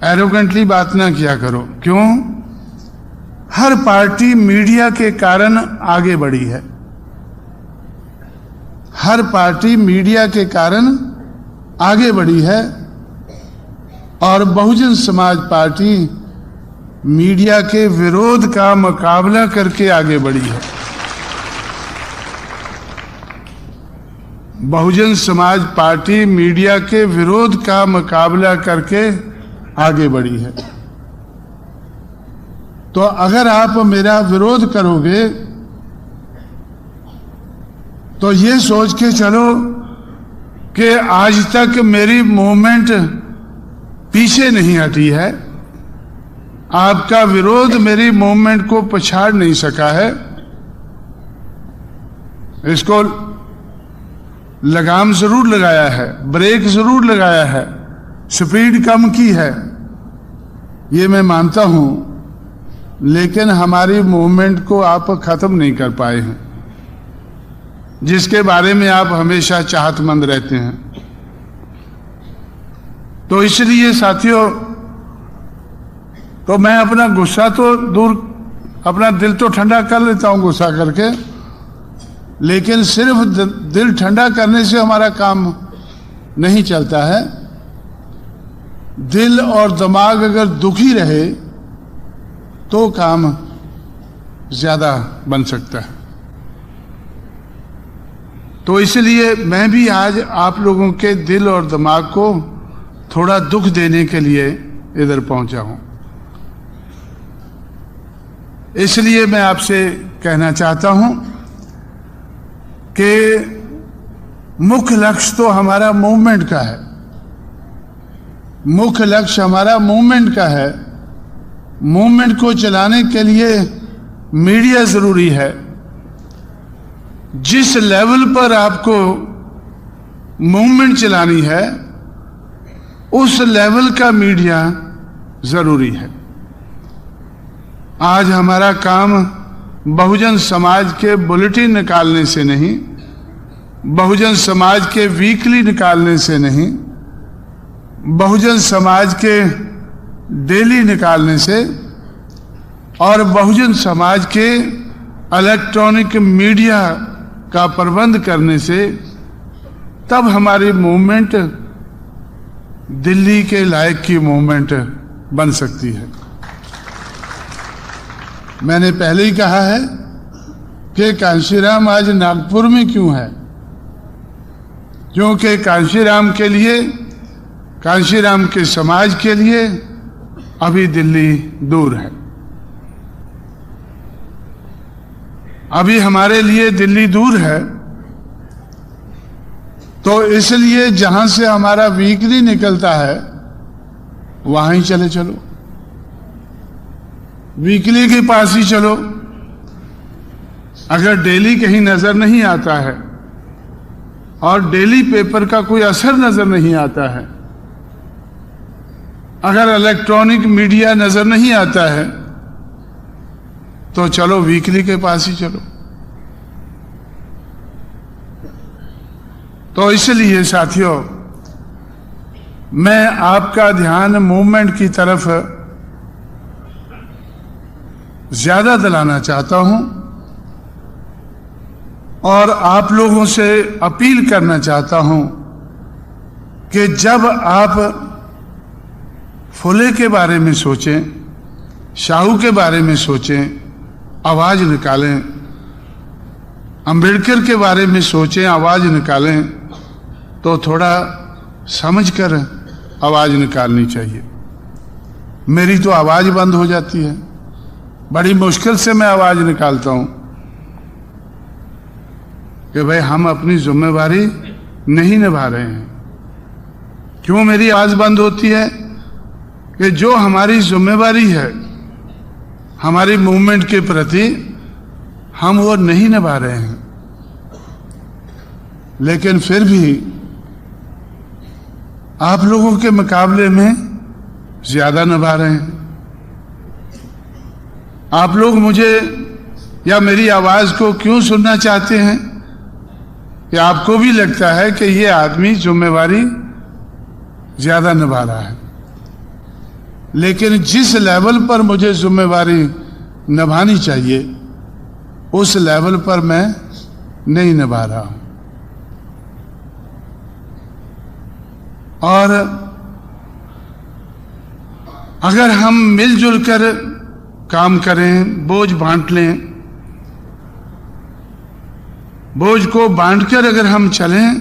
एरोगेंटली बात ना किया करो। क्यों? हर पार्टी मीडिया के कारण आगे बढ़ी है। हर पार्टी मीडिया के कारण आगे बढ़ी है और बहुजन समाज पार्टी मीडिया के विरोध का मुकाबला करके आगे बढ़ी है। बहुजन समाज पार्टी मीडिया के विरोध का मुकाबला करके आगे बढ़ी है। तो अगर आप मेरा विरोध करोगे तो ये सोच के चलो कि आज तक मेरी मूवमेंट पीछे नहीं हटी है, आपका विरोध मेरी मूवमेंट को पछाड़ नहीं सका है, इसको लगाम जरूर लगाया है, ब्रेक जरूर लगाया है, स्पीड कम की है, ये मैं मानता हूं, लेकिन हमारी मूवमेंट को आप खत्म नहीं कर पाए हैं, जिसके बारे में आप हमेशा चाहतमंद रहते हैं। तो इसलिए साथियों, तो मैं अपना गुस्सा तो दूर, अपना दिल तो ठंडा कर लेता हूं गुस्सा करके, लेकिन सिर्फ दिल ठंडा करने से हमारा काम नहीं चलता है। दिल और दिमाग अगर दुखी रहे तो काम ज्यादा बन सकता है। तो इसलिए मैं भी आज आप लोगों के दिल और दिमाग को थोड़ा दुख देने के लिए इधर पहुंचा हूं। इसलिए मैं आपसे कहना चाहता हूं कि मुख्य लक्ष्य तो हमारा मूवमेंट का है, मुख्य लक्ष्य हमारा मूवमेंट का है। मूवमेंट को चलाने के लिए मीडिया जरूरी है। जिस लेवल पर आपको मूवमेंट चलानी है, उस लेवल का मीडिया जरूरी है। आज हमारा काम बहुजन समाज के बुलेटिन निकालने से नहीं, बहुजन समाज के वीकली निकालने से नहीं, बहुजन समाज के डेली निकालने से और बहुजन समाज के इलेक्ट्रॉनिक मीडिया का प्रबंध करने से तब हमारी मूवमेंट दिल्ली के लायक की मूवमेंट बन सकती है। मैंने पहले ही कहा है कि कांशीराम आज नागपुर में क्यों है, क्योंकि कांशीराम के लिए, कांशीराम के समाज के लिए अभी दिल्ली दूर है। अभी हमारे लिए दिल्ली दूर है, तो इसलिए जहां से हमारा वीकली निकलता है वहां ही चले चलो, वीकली के पास ही चलो। अगर डेली कहीं नजर नहीं आता है और डेली पेपर का कोई असर नजर नहीं आता है, अगर इलेक्ट्रॉनिक मीडिया नजर नहीं आता है, तो चलो वीकली के पास ही चलो। तो इसलिए साथियों, मैं आपका ध्यान मूवमेंट की तरफ ज्यादा दिलाना चाहता हूं और आप लोगों से अपील करना चाहता हूं कि जब आप फुले के बारे में सोचें, शाहू के बारे में सोचें, आवाज निकालें, अंबेडकर के बारे में सोचें, आवाज निकालें, तो थोड़ा समझकर आवाज निकालनी चाहिए। मेरी तो आवाज बंद हो जाती है, बड़ी मुश्किल से मैं आवाज निकालता हूं कि भाई हम अपनी जिम्मेवारी नहीं निभा रहे हैं। क्यों मेरी आवाज बंद होती है? कि जो हमारी जिम्मेवारी है हमारी मूवमेंट के प्रति, हम वो नहीं निभा रहे हैं, लेकिन फिर भी आप लोगों के मुकाबले में ज्यादा निभा रहे हैं। आप लोग मुझे या मेरी आवाज को क्यों सुनना चाहते हैं? कि आपको भी लगता है कि ये आदमी जिम्मेवारी ज्यादा निभा रहा है, लेकिन जिस लेवल पर मुझे जिम्मेवारी निभानी चाहिए उस लेवल पर मैं नहीं निभा रहा हूं। और अगर हम मिलजुल कर काम करें, बोझ बांट लें, बोझ को बांटकर अगर हम चलें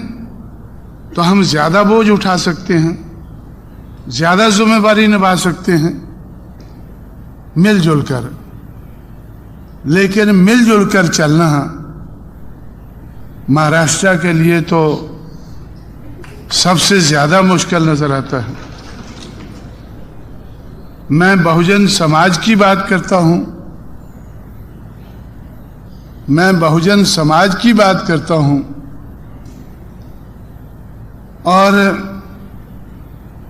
तो हम ज्यादा बोझ उठा सकते हैं, ज्यादा जिम्मेवारी निभा सकते हैं मिलजुल कर। लेकिन मिलजुल कर चलना महाराष्ट्र के लिए तो सबसे ज्यादा मुश्किल नजर आता है। मैं बहुजन समाज की बात करता हूं, मैं बहुजन समाज की बात करता हूं, और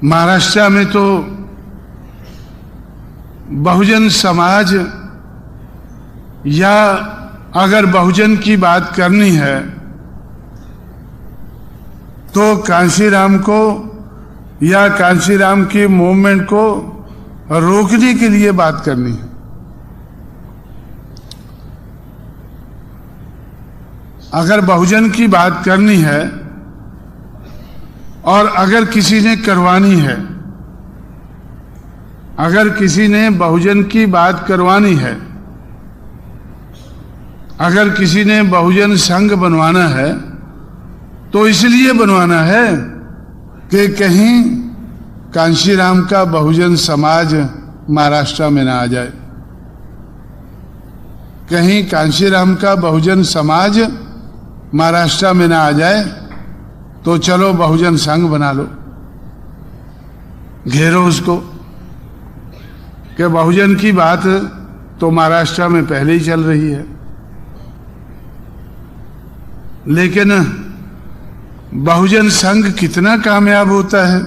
महाराष्ट्र में तो बहुजन समाज, या अगर बहुजन की बात करनी है तो कांशीराम को या कांशीराम की मूवमेंट को रोकने के लिए बात करनी है। अगर बहुजन की बात करनी है और अगर किसी ने करवानी है, अगर किसी ने बहुजन की बात करवानी है, अगर किसी ने बहुजन संघ बनवाना है, तो इसलिए बनवाना है कि कहीं कांशीराम का बहुजन समाज महाराष्ट्र में ना आ जाए, कहीं कांशीराम का बहुजन समाज महाराष्ट्र में ना आ जाए, तो चलो बहुजन संघ बना लो, घेरो उसको। कि बहुजन की बात तो महाराष्ट्र में पहले ही चल रही है, लेकिन बहुजन संघ कितना कामयाब होता है?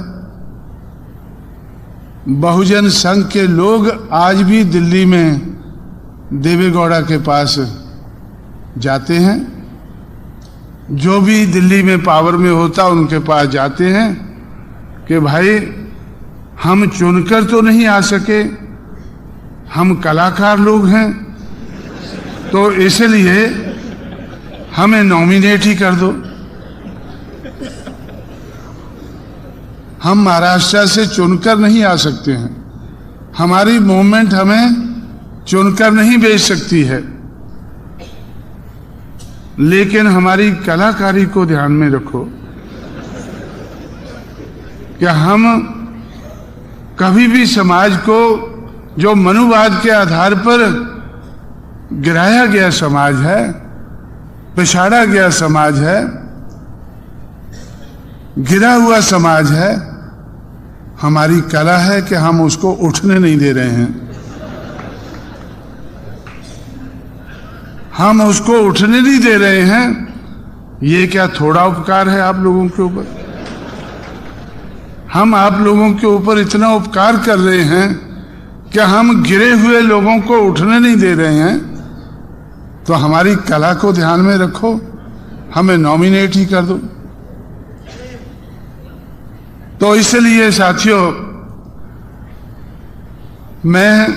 बहुजन संघ के लोग आज भी दिल्ली में देवेगौड़ा के पास जाते हैं, जो भी दिल्ली में पावर में होता उनके पास जाते हैं कि भाई हम चुनकर तो नहीं आ सके, हम कलाकार लोग हैं, तो इसलिए हमें नॉमिनेट ही कर दो। हम महाराष्ट्र से चुनकर नहीं आ सकते हैं, हमारी मूवमेंट हमें चुनकर नहीं भेज सकती है, लेकिन हमारी कलाकारी को ध्यान में रखो कि हम कभी भी समाज को, जो मनुवाद के आधार पर गिराया गया समाज है, पिछाड़ा गया समाज है, गिरा हुआ समाज है, हमारी कला है कि हम उसको उठने नहीं दे रहे हैं। हम उसको उठने नहीं दे रहे हैं। ये क्या थोड़ा उपकार है आप लोगों के ऊपर? हम आप लोगों के ऊपर इतना उपकार कर रहे हैं कि हम गिरे हुए लोगों को उठने नहीं दे रहे हैं, तो हमारी कला को ध्यान में रखो, हमें नॉमिनेट ही कर दो। तो इसलिए साथियों, मैं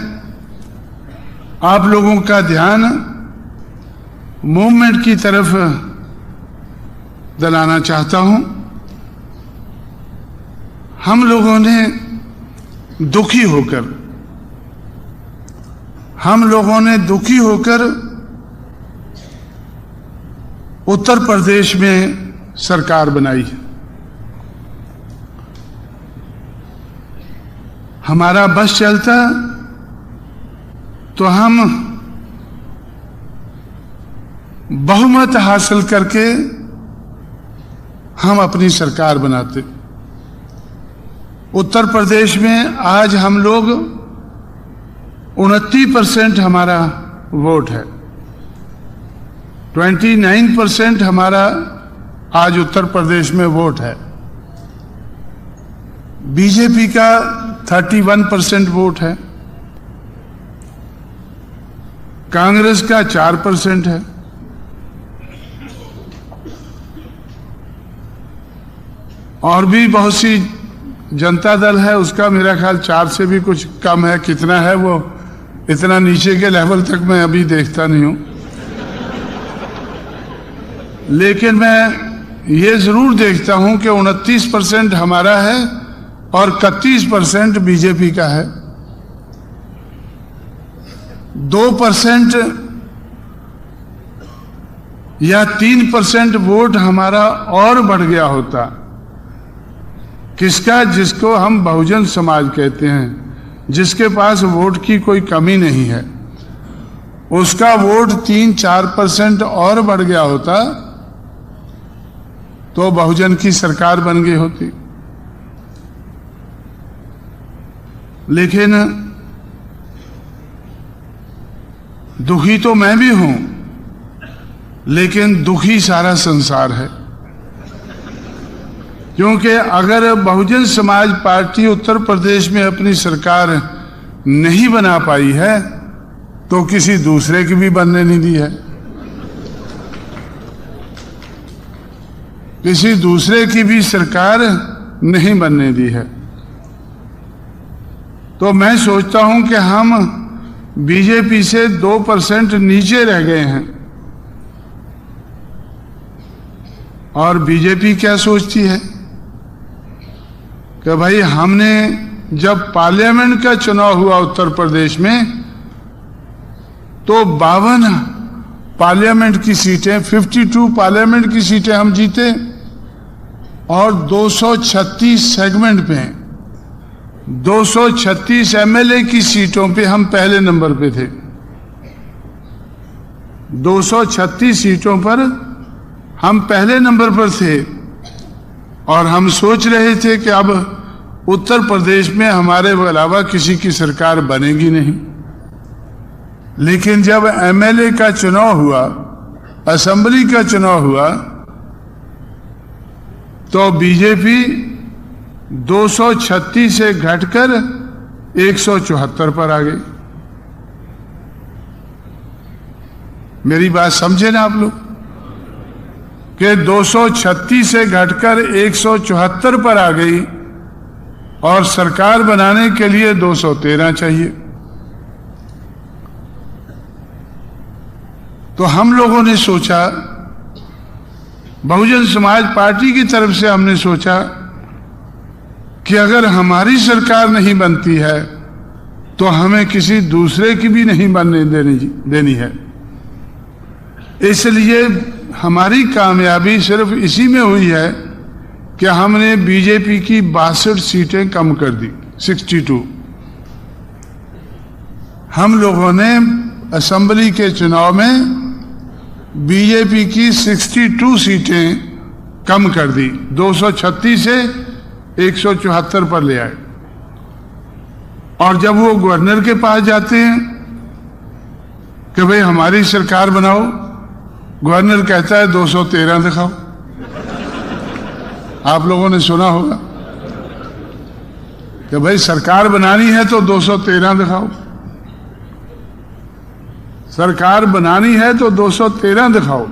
आप लोगों का ध्यान मूवमेंट की तरफ दिलाना चाहता हूं। हम लोगों ने दुखी होकर उत्तर प्रदेश में सरकार बनाई है। हमारा बस चलता तो हम बहुमत हासिल करके हम अपनी सरकार बनाते। उत्तर प्रदेश में आज हम लोग 29% हमारा वोट है, 29% हमारा आज उत्तर प्रदेश में वोट है। बीजेपी का 31% वोट है, कांग्रेस का 4% है, और भी बहुत सी जनता दल है, उसका मेरा ख्याल 4 से भी कुछ कम है। कितना है वो, इतना नीचे के लेवल तक मैं अभी देखता नहीं हूं, लेकिन मैं ये जरूर देखता हूं कि 29% हमारा है और 31% बीजेपी का है। 2% या 3% वोट हमारा और बढ़ गया होता। किसका? जिसको हम बहुजन समाज कहते हैं, जिसके पास वोट की कोई कमी नहीं है, उसका वोट 3-4% और बढ़ गया होता तो बहुजन की सरकार बन गई होती। लेकिन दुखी तो मैं भी हूं, लेकिन दुखी सारा संसार है, क्योंकि अगर बहुजन समाज पार्टी उत्तर प्रदेश में अपनी सरकार नहीं बना पाई है तो किसी दूसरे की भी बनने नहीं दी है, किसी दूसरे की भी सरकार नहीं बनने दी है। तो मैं सोचता हूं कि हम बीजेपी से 2% नीचे रह गए हैं। और बीजेपी क्या सोचती है कि भाई हमने जब पार्लियामेंट का चुनाव हुआ उत्तर प्रदेश में तो 52 पार्लियामेंट की सीटें, 52 पार्लियामेंट की सीटें हम जीते और 236 सेगमेंट पे, 236 एमएलए की सीटों पे हम पहले नंबर पे थे। 236 सीटों पर हम पहले नंबर पर थे और हम सोच रहे थे कि अब उत्तर प्रदेश में हमारे अलावा किसी की सरकार बनेगी नहीं। लेकिन जब एमएलए का चुनाव हुआ, असेंबली का चुनाव हुआ, तो बीजेपी 236 से घटकर 174 पर आ गई। मेरी बात समझे ना आप लोग, कि 236 से घटकर 174 पर आ गई और सरकार बनाने के लिए 213 चाहिए। तो हम लोगों ने सोचा, बहुजन समाज पार्टी की तरफ से हमने सोचा कि अगर हमारी सरकार नहीं बनती है तो हमें किसी दूसरे की भी नहीं बनने देनी है। इसलिए हमारी कामयाबी सिर्फ इसी में हुई है कि हमने बीजेपी की 62 सीटें कम कर दी, 62। हम लोगों ने असेंबली के चुनाव में बीजेपी की 62 सीटें कम कर दी, 236 से 174 पर ले आए। और जब वो गवर्नर के पास जाते हैं कि भाई हमारी सरकार बनाओ, गवर्नर कहता है 213 दिखाओ। आप लोगों ने सुना होगा कि भाई सरकार बनानी है तो 213 दिखाओ, सरकार बनानी है तो 213 दिखाओ,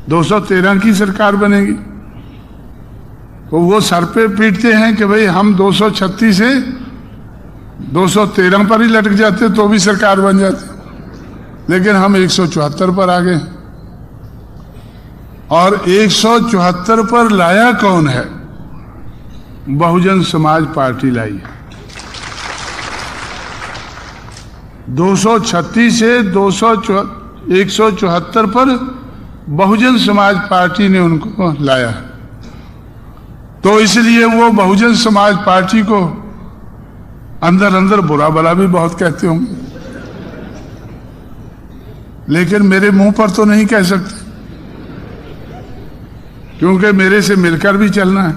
213 की सरकार बनेगी। तो वो सर पे पीटते हैं कि भाई हम 236 से 213 पर ही लटक जाते तो भी सरकार बन जाती, लेकिन हम 174 पर आ गए। और 174 पर लाया कौन है? बहुजन समाज पार्टी लाई है। 236 से 174 पर बहुजन समाज पार्टी ने उनको लाया है। तो इसलिए वो बहुजन समाज पार्टी को अंदर अंदर बुरा भला भी बहुत कहते होंगे, लेकिन मेरे मुंह पर तो नहीं कह सकते, क्योंकि मेरे से मिलकर भी चलना है।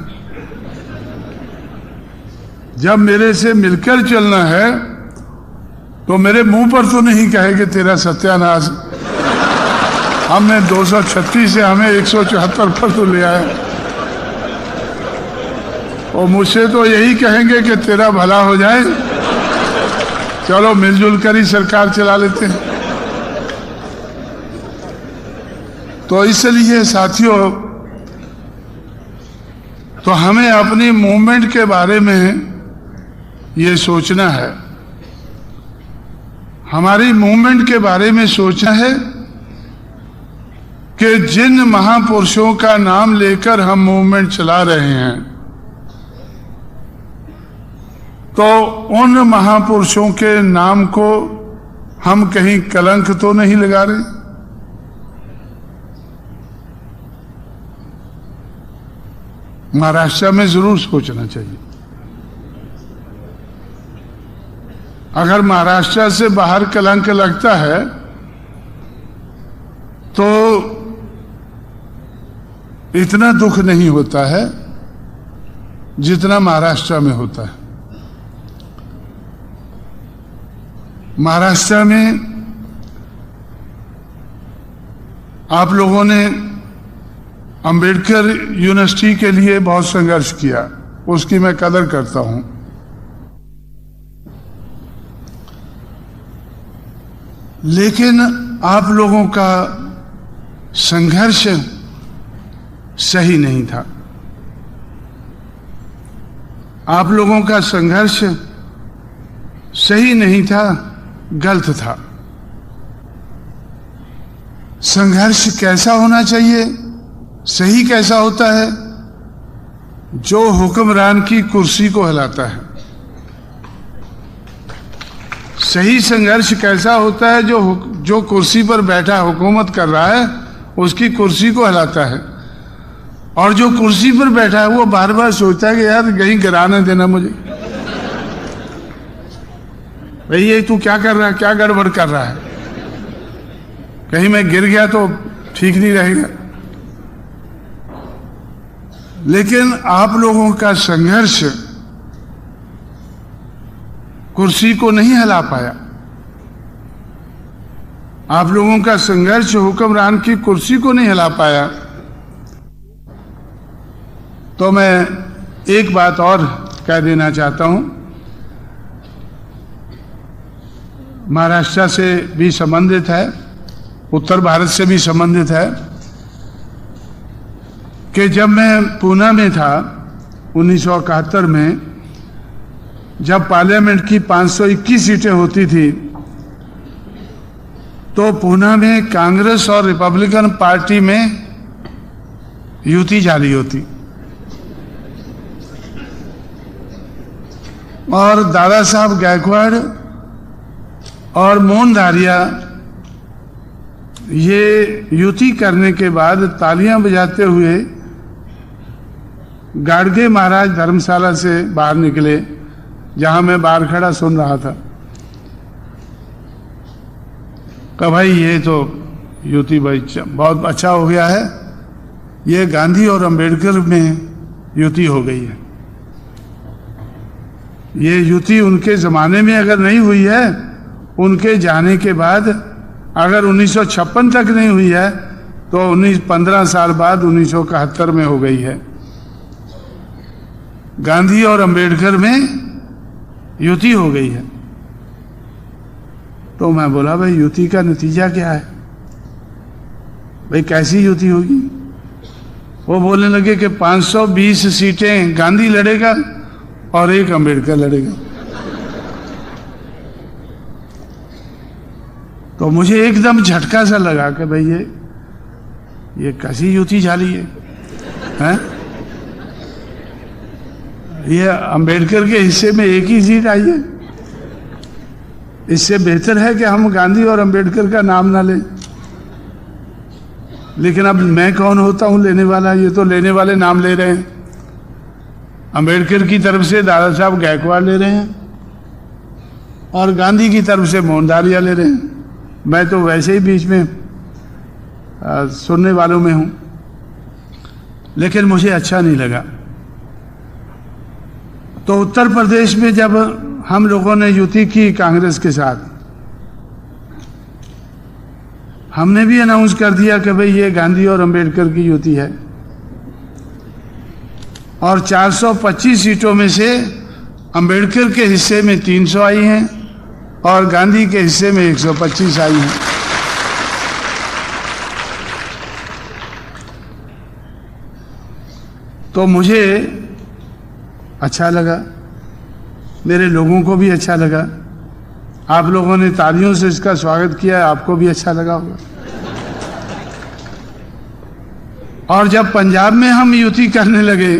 जब मेरे से मिलकर चलना है तो मेरे मुंह पर तो नहीं कहे कि तेरा सत्यानाश, हमने 236 से हमें 174 पर तो ले आया। और मुझसे तो यही कहेंगे कि तेरा भला हो जाए, चलो मिलजुल कर ही सरकार चला लेते हैं। तो इसलिए साथियों, तो हमें अपनी मूवमेंट के बारे में ये सोचना है, हमारी मूवमेंट के बारे में सोचना है कि जिन महापुरुषों का नाम लेकर हम मूवमेंट चला रहे हैं, तो उन महापुरुषों के नाम को हम कहीं कलंक तो नहीं लगा रहे। महाराष्ट्र में जरूर सोचना चाहिए। अगर महाराष्ट्र से बाहर कलंक लगता है तो इतना दुख नहीं होता है जितना महाराष्ट्र में होता है। महाराष्ट्र में आप लोगों ने अंबेडकर यूनिवर्सिटी के लिए बहुत संघर्ष किया, उसकी मैं कदर करता हूं, लेकिन आप लोगों का संघर्ष सही नहीं था। आप लोगों का संघर्ष सही नहीं था, गलत था। संघर्ष कैसा होना चाहिए, सही कैसा होता है? जो हुक्मरान की कुर्सी को हिलाता है। सही संघर्ष कैसा होता है? जो कुर्सी पर बैठा हुकूमत कर रहा है उसकी कुर्सी को हिलाता है, और जो कुर्सी पर बैठा है वो बार बार सोचता है कि यार कहीं गिराने देना मुझे, भाई ये तू क्या कर रहा है, क्या गड़बड़ कर रहा है, कहीं मैं गिर गया तो ठीक नहीं रहेगा। लेकिन आप लोगों का संघर्ष कुर्सी को नहीं हिला पाया। आप लोगों का संघर्ष हुक्मरान की कुर्सी को नहीं हिला पाया। तो मैं एक बात और कह देना चाहता हूं, महाराष्ट्र से भी संबंधित है। उत्तर भारत से भी संबंधित है कि जब मैं पूना में था 1971 में, जब पार्लियामेंट की 521 सीटें होती थी, तो पूना में कांग्रेस और रिपब्लिकन पार्टी में युति जारी होती और दादा साहब गायकवाड़ और मोहन धारिया ये युति करने के बाद तालियां बजाते हुए गाड़गे महाराज धर्मशाला से बाहर निकले, जहां मैं बाहर खड़ा सुन रहा था। कहा भाई ये तो युति भाई बहुत अच्छा हो गया है, ये गांधी और अंबेडकर में युति हो गई है। ये युति उनके जमाने में अगर नहीं हुई है, उनके जाने के बाद अगर 1956 तक नहीं हुई है, तो 15 साल बाद 1971 में हो गई है। गांधी और अंबेडकर में युति हो गई है। तो मैं बोला भाई युति का नतीजा क्या है, भाई कैसी युति होगी? वो बोलने लगे कि 520 सीटें गांधी लड़ेगा और 1 अंबेडकर लड़ेगा। तो मुझे एकदम झटका सा लगा कि भाई ये कैसी युति जाली है? ये अंबेडकर के हिस्से में 1 ही सीट आई है। इससे बेहतर है कि हम गांधी और अंबेडकर का नाम ना लें। लेकिन अब मैं कौन होता हूं लेने वाला? ये तो लेने वाले नाम ले रहे हैं। अंबेडकर की तरफ से दादा साहब गायकवाड़ ले रहे हैं और गांधी की तरफ से मोहन धारिया ले रहे हैं। मैं तो वैसे ही बीच में सुनने वालों में हूं, लेकिन मुझे अच्छा नहीं लगा। तो उत्तर प्रदेश में जब हम लोगों ने युति की कांग्रेस के साथ, हमने भी अनाउंस कर दिया कि भाई ये गांधी और अंबेडकर की युति है, और 425 सीटों में से अंबेडकर के हिस्से में 300 आई हैं और गांधी के हिस्से में 125 आई हैं। तो मुझे अच्छा लगा, मेरे लोगों को भी अच्छा लगा। आप लोगों ने तालियों से इसका स्वागत किया, आपको भी अच्छा लगा होगा। और जब पंजाब में हम युति करने लगे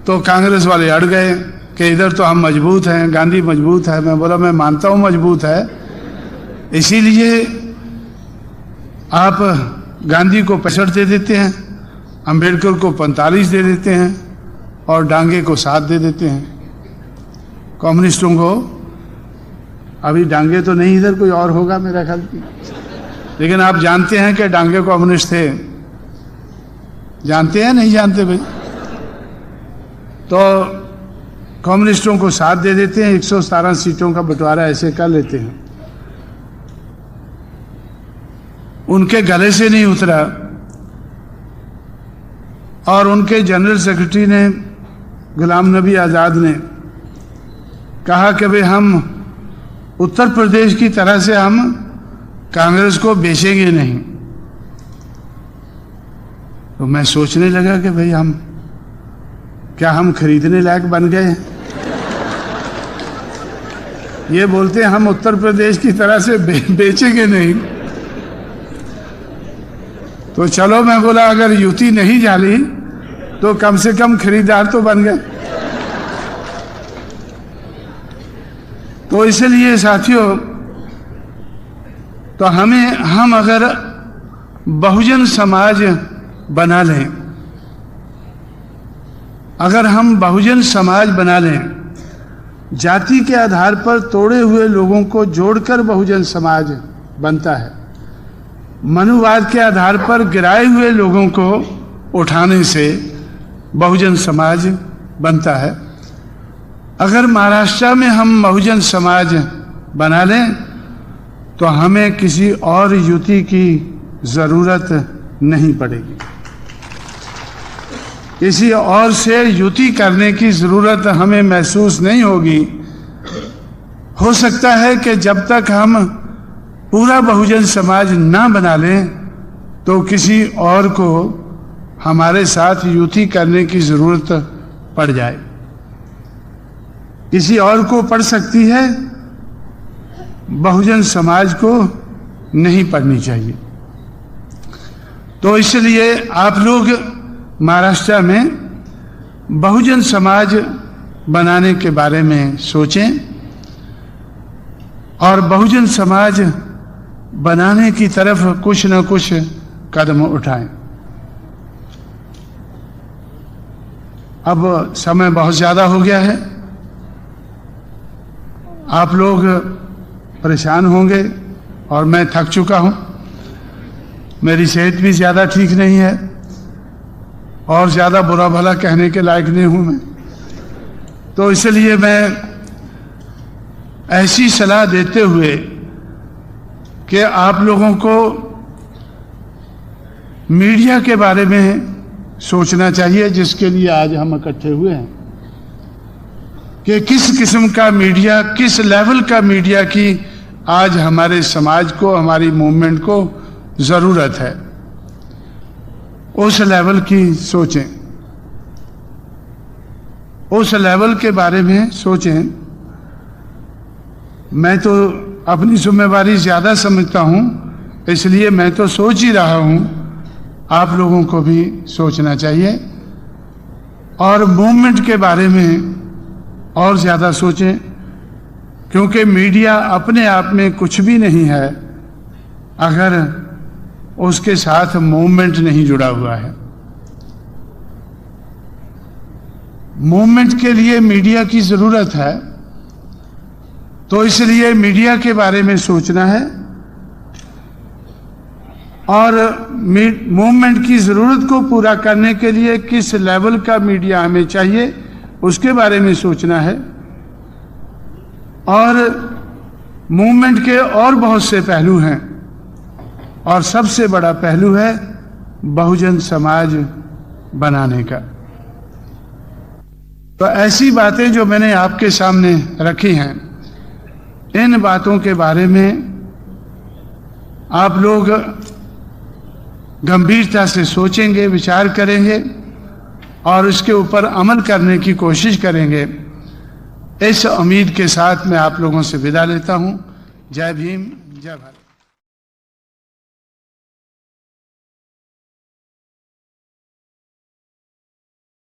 तो कांग्रेस वाले अड़ गए कि इधर तो हम मजबूत हैं, गांधी मजबूत है। मैं बोला मैं मानता हूं मजबूत है, इसीलिए आप गांधी को 65 दे देते हैं, अंबेडकर को 45 दे देते हैं और डांगे को 7 दे देते हैं। कम्युनिस्टों को अभी डांगे तो नहीं, इधर कोई और होगा मेरा ख्याल, लेकिन आप जानते हैं कि डांगे कम्युनिस्ट थे। जानते हैं नहीं जानते भाई? तो कम्युनिस्टों को 7 दे देते हैं, 117 सीटों का बंटवारा ऐसे कर लेते हैं। उनके गले से नहीं उतरा और उनके जनरल सेक्रेटरी ने, गुलाम नबी आज़ाद ने कहा कि भाई हम उत्तर प्रदेश की तरह से हम कांग्रेस को बेचेंगे नहीं। तो मैं सोचने लगा कि भाई हम खरीदने लायक बन गए? ये बोलते हैं हम उत्तर प्रदेश की तरह से बेचेंगे नहीं। तो चलो, मैं बोला अगर युति नहीं जाली तो कम से कम खरीदार तो बन गए। तो इसलिए साथियों, तो हम अगर बहुजन समाज बना लें, अगर हम बहुजन समाज बना लें, जाति के आधार पर तोड़े हुए लोगों को जोड़कर बहुजन समाज बनता है। मनुवाद के आधार पर गिराए हुए लोगों को उठाने से बहुजन समाज बनता है। अगर महाराष्ट्र में हम बहुजन समाज बना लें तो हमें किसी और युति की जरूरत नहीं पड़ेगी, किसी और से युति करने की जरूरत हमें महसूस नहीं होगी। हो सकता है कि जब तक हम पूरा बहुजन समाज ना बना लें तो किसी और को हमारे साथ युति करने की जरूरत पड़ जाए। किसी और को पड़ सकती है, बहुजन समाज को नहीं पड़नी चाहिए। तो इसलिए आप लोग महाराष्ट्र में बहुजन समाज बनाने के बारे में सोचें और बहुजन समाज बनाने की तरफ कुछ न कुछ कदम उठाएं। अब समय बहुत ज़्यादा हो गया है, आप लोग परेशान होंगे और मैं थक चुका हूं, मेरी सेहत भी ज़्यादा ठीक नहीं है और ज़्यादा बुरा भला कहने के लायक नहीं हूं मैं। तो इसलिए मैं ऐसी सलाह देते हुए कि आप लोगों को मीडिया के बारे में सोचना चाहिए, जिसके लिए आज हम इकट्ठे हुए हैं, कि किस किस्म का मीडिया, किस लेवल का मीडिया की आज हमारे समाज को, हमारी मूवमेंट को जरूरत है, उस लेवल की सोचें, उस लेवल के बारे में सोचें। मैं तो अपनी जिम्मेवारी ज्यादा समझता हूं, इसलिए मैं तो सोच ही रहा हूं, आप लोगों को भी सोचना चाहिए और मूवमेंट के बारे में और ज्यादा सोचें, क्योंकि मीडिया अपने आप में कुछ भी नहीं है अगर उसके साथ मूवमेंट नहीं जुड़ा हुआ है। मूवमेंट के लिए मीडिया की जरूरत है, तो इसलिए मीडिया के बारे में सोचना है और मूवमेंट की जरूरत को पूरा करने के लिए किस लेवल का मीडिया हमें चाहिए उसके बारे में सोचना है। और मूवमेंट के और बहुत से पहलू हैं और सबसे बड़ा पहलू है बहुजन समाज बनाने का। तो ऐसी बातें जो मैंने आपके सामने रखी हैं, इन बातों के बारे में आप लोग गंभीरता से सोचेंगे, विचार करेंगे और इसके ऊपर अमल करने की कोशिश करेंगे। इस उम्मीद के साथ मैं आप लोगों से विदा लेता हूं। जय भीम, जय भारत।